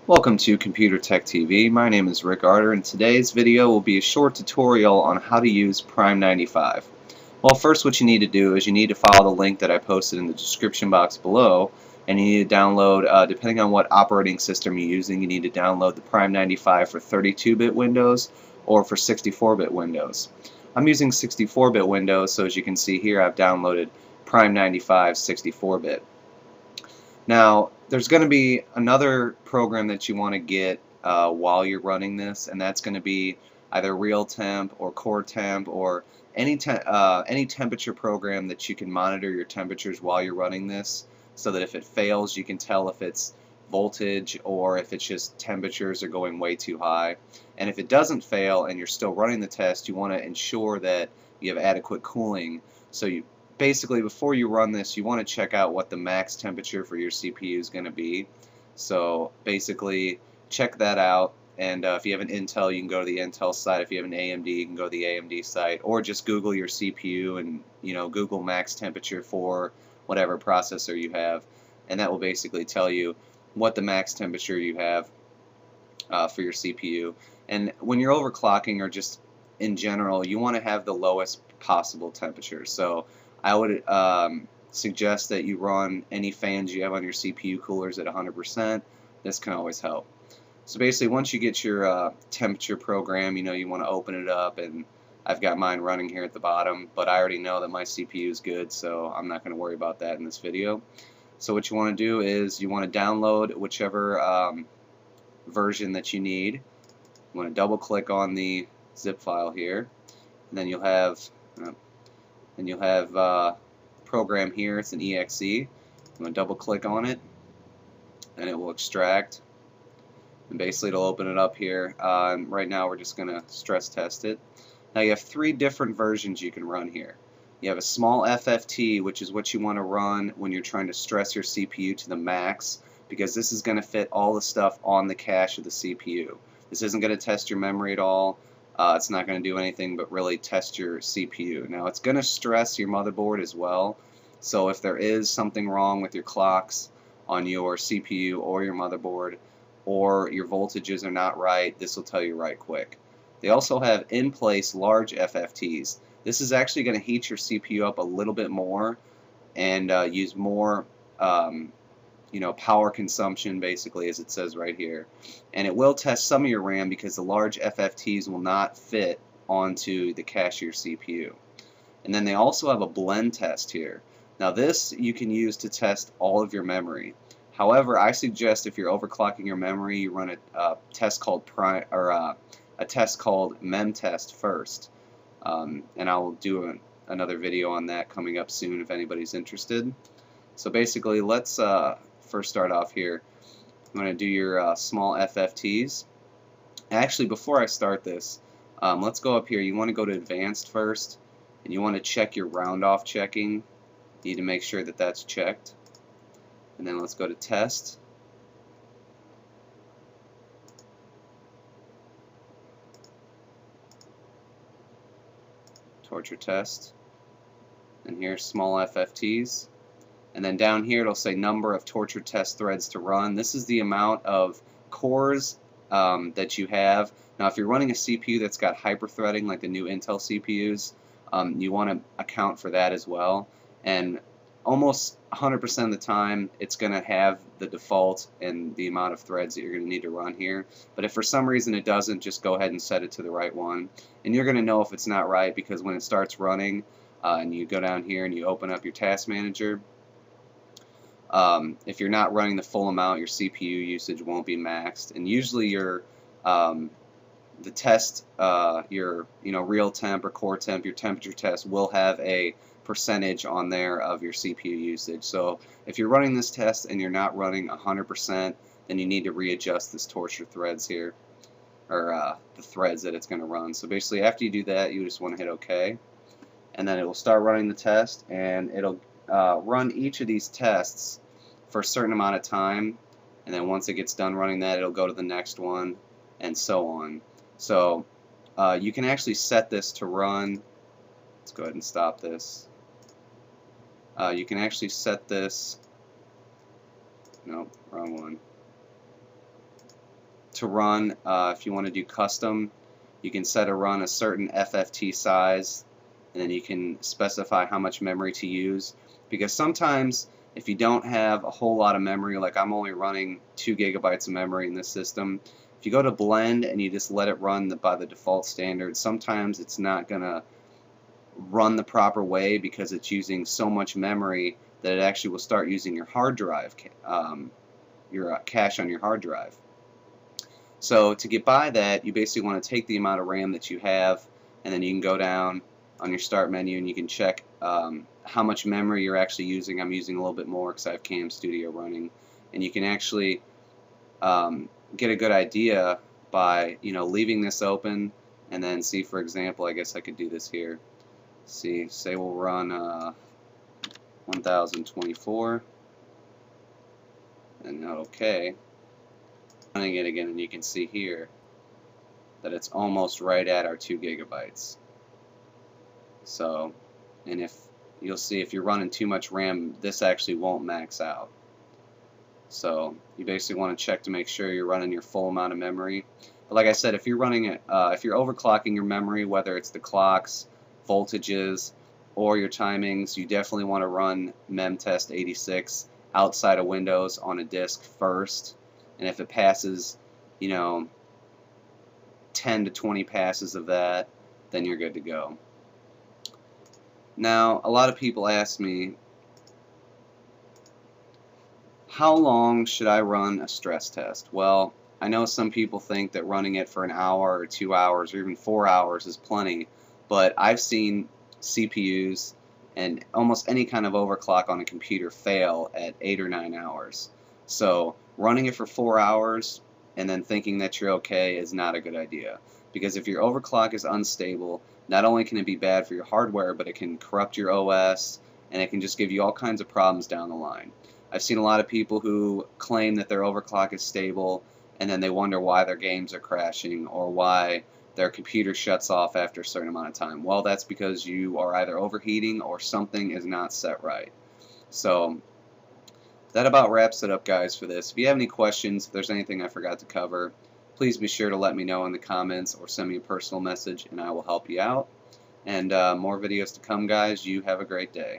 Welcome to Computer Tech TV. My name is Rick Arter, and today's video will be a short tutorial on how to use Prime95. Well, first what you need to do is you need to follow the link that I posted in the description box below, and you need to download, depending on what operating system you're using, you need to download the Prime95 for 32-bit Windows or for 64-bit Windows. I'm using 64-bit Windows, so as you can see here, I've downloaded Prime95 64-bit. Now, there's going to be another program that you want to get while you're running this, and that's going to be either Real Temp or Core Temp or any temperature program that you can monitor your temperatures while you're running this, so that if it fails, you can tell if it's voltage or if it's just temperatures are going way too high. And if it doesn't fail and you're still running the test, you want to ensure that you have adequate cooling. So you basically, before you run this, you want to check out what the max temperature for your CPU is going to be. So basically, check that out. And if you have an Intel, you can go to the Intel site. If you have an AMD, you can go to the AMD site, or just Google your CPU and Google max temperature for whatever processor you have, and that will basically tell you what the max temperature you have for your CPU. And when you're overclocking, or just in general, you want to have the lowest possible temperature. So I would suggest that you run any fans you have on your CPU coolers at 100%. This can always help. So basically, once you get your temperature program, you want to open it up, and I've got mine running here at the bottom, but I already know that my CPU is good, so I'm not going to worry about that in this video. So what you want to do is you want to download whichever version that you need. You want to double click on the zip file here, and then you'll have program here. It's an exe. You want to double click on it, and it will extract, and basically it'll open it up here. Right now we're just going to stress test it. Now you have three different versions you can run here. You have a small FFT, which is what you want to run when you're trying to stress your CPU to the max, because this is going to fit all the stuff on the cache of the CPU. This isn't going to test your memory at all. It's not going to do anything but really test your CPU. Now it's going to stress your motherboard as well, so if there is something wrong with your clocks on your CPU or your motherboard, or your voltages are not right, this will tell you right quick. They also have in-place large FFTs. This is actually going to heat your CPU up a little bit more and use more power consumption, basically, as it says right here. And it will test some of your RAM, because the large FFTs will not fit onto the cache of your CPU. And then they also have a blend test here. Now this you can use to test all of your memory. However, I suggest if you're overclocking your memory, you run a test called a test called memtest first. And I'll do another video on that coming up soon if anybody's interested. So basically, let's first start off here. I'm going to do your small FFTs. Actually, before I start this, let's go up here. You want to go to Advanced first, and you want to check your round off checking. You need to make sure that that's checked. And then let's go to Test. Torture test. And here's small FFTs. And then down here it'll say number of torture test threads to run. This is the amount of cores that you have. Now if you're running a CPU that's got hyperthreading like the new Intel CPUs, you want to account for that as well. And almost 100% of the time it's going to have the default and the amount of threads that you're going to need to run here. But if for some reason it doesn't, just go ahead and set it to the right one. And you're going to know if it's not right, because when it starts running and you go down here and you open up your task manager, if you're not running the full amount, your CPU usage won't be maxed. And usually your the test, your real temp or core temp, your temperature test will have a percentage on there of your CPU usage. So if you're running this test and you're not running 100%, then you need to readjust this torture threads here, or the threads that it's going to run. So basically, after you do that, you just want to hit OK, and then it will start running the test, and it'll run each of these tests for a certain amount of time, and then once it gets done running that, it'll go to the next one, and so on. So you can actually set this to run. Let's go ahead and stop this. You can actually set this, no, wrong one. to run, if you want to do custom, you can set a run a certain FFT size, and then you can specify how much memory to use, because sometimes if you don't have a whole lot of memory, like I'm only running 2 gigabytes of memory in this system, if you go to blend and you just let it run by the default standard, sometimes it's not going to run the proper way because it's using so much memory that it actually will start using your hard drive, your cache on your hard drive. So to get by that, you basically want to take the amount of RAM that you have, and then you can go down on your start menu and you can check how much memory you're actually using. I'm using a little bit more because I have Cam Studio running, and you can actually get a good idea by leaving this open, and then see, for example, I guess I could do this here. See, say we'll run 1024 and OK. Running it again, and you can see here that it's almost right at our 2 gigabytes. So, and if you'll see, if you're running too much RAM, this actually won't max out. So you basically want to check to make sure you're running your full amount of memory. But like I said, if you're running it, if you're overclocking your memory, whether it's the clocks, voltages, or your timings, you definitely want to run memtest 86 outside of Windows on a disk first. And if it passes, 10 to 20 passes of that, then you're good to go. Now, a lot of people ask me, how long should I run a stress test? Well, I know some people think that running it for an hour or 2 hours or even 4 hours is plenty, but I've seen CPUs and almost any kind of overclock on a computer fail at 8 or 9 hours. So running it for 4 hours and then thinking that you're okay is not a good idea, because if your overclock is unstable, not only can it be bad for your hardware, but it can corrupt your OS, and it can just give you all kinds of problems down the line. I've seen a lot of people who claim that their overclock is stable, and then they wonder why their games are crashing or why their computer shuts off after a certain amount of time. Well, that's because you are either overheating or something is not set right. So that about wraps it up, guys, for this. If you have any questions, if there's anything I forgot to cover, please be sure to let me know in the comments or send me a personal message and I will help you out. And more videos to come, guys. You have a great day.